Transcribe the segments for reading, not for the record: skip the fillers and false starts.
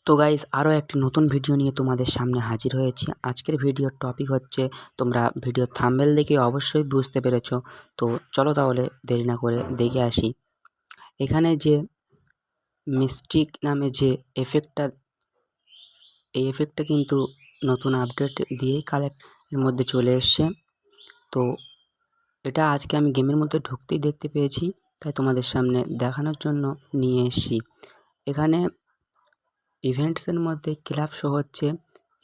তো গাইস আরও একটি নতুন ভিডিও নিয়ে তোমাদের সামনে হাজির হয়েছি। আজকের ভিডিওর টপিক হচ্ছে, তোমরা ভিডিও থাম্বনেল দেখে অবশ্যই বুঝতে পেরেছো। তো চলো তাহলে দেরি না করে দেখে আসি। এখানে যে মিস্টিক নামে যে এফেক্টটা, এই এফেক্টটা কিন্তু নতুন আপডেট দিয়েই কালেক্টের মধ্যে চলে এসছে। তো এটা আজকে আমি গেমের মধ্যে ঢুকতেই দেখতে পেয়েছি, তাই তোমাদের সামনে দেখানোর জন্য নিয়ে এসেছি। এখানে ইভেন্টসের মধ্যে ক্লাব শো হচ্ছে,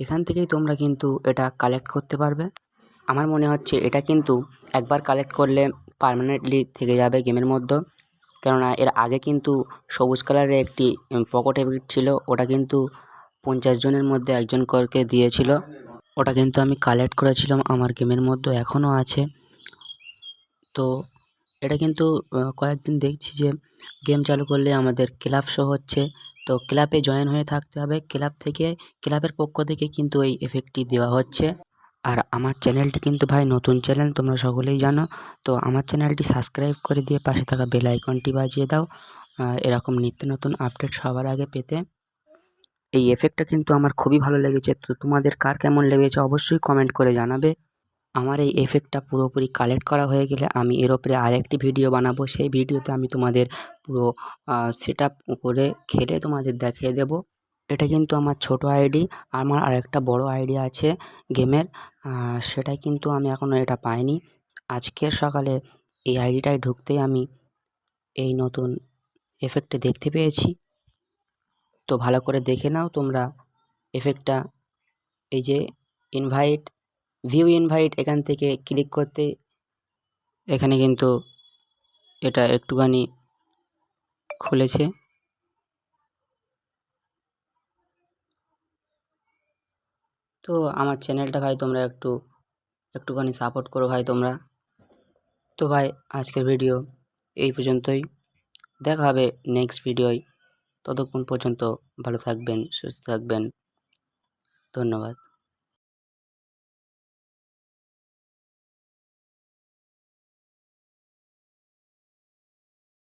এখান থেকেই তোমরা কিন্তু এটা কালেক্ট করতে পারবে। আমার মনে হচ্ছে এটা কিন্তু একবার কালেক্ট করলে পার্মানেন্টলি থেকে যাবে গেমের মধ্যে, কেননা এর আগে কিন্তু সবুজ কালারের একটি পকেট এফেক্ট ছিল, ওটা কিন্তু 50 জনের মধ্যে একজন করকে দিয়েছিল। ওটা কিন্তু আমি কালেক্ট করেছিলাম, আমার গেমের মধ্যে এখনও আছে। তো এটা কিন্তু কয়েকদিন দেখছি যে গেম চালু করলে আমাদের ক্লাব শো হচ্ছে। তো ক্লাবে জয়েন হয়ে থাকতে হবে, ক্লাব থেকে ক্লাবের পক্ষ থেকে কিন্তু এই এফেক্টটি দেওয়া হচ্ছে। আর আমার চ্যানেলটি কিন্তু ভাই নতুন চ্যানেল, তোমরা সকলেই জানো। তো আমার চ্যানেলটি সাবস্ক্রাইব করে দিয়ে পাশে থাকা বেল আইকনটি বাজিয়ে দাও, এরকম নিত্য নতুন আপডেট সবার আগে পেতে। এই এফেক্টটা কিন্তু আমার খুবই ভালো লেগেছে। তো তোমাদের কার কেমন লেগেছে অবশ্যই কমেন্ট করে জানাবে। আমার এই এফেক্টটা পুরোপুরি কালেক্ট করা হয়ে গেলে আমি এর ওপরে আরেকটি ভিডিও বানাবো। সেই ভিডিওতে আমি তোমাদের পুরো সেটআপ করে খেলে তোমাদের দেখিয়ে দেব। এটা কিন্তু আমার ছোট আইডি, আমার আরেকটা বড় আইডি আছে গেমের, সেটা কিন্তু আমি এখনও এটা পাইনি। আজকের সকালে এই আইডিটায় ঢুকতেই আমি এই নতুন এফেক্টটা দেখতে পেয়েছি। তো ভালো করে দেখে নাও তোমরা এফেক্টটা। এই যে ইনভাইট, ভিউ ইনভাইট, এখান থেকে ক্লিক করতে এখানে কিন্তু এটা একটুখানি খুলেছে। তো আমার চ্যানেলটা ভাই তোমরা একটুখানি সাপোর্ট করো ভাই তোমরা। তো ভাই আজকের ভিডিও এই পর্যন্তই, দেখা হবে নেক্সট ভিডিওয়। ততক্ষণ পর্যন্ত ভালো থাকবেন, সুস্থ থাকবেন, ধন্যবাদ।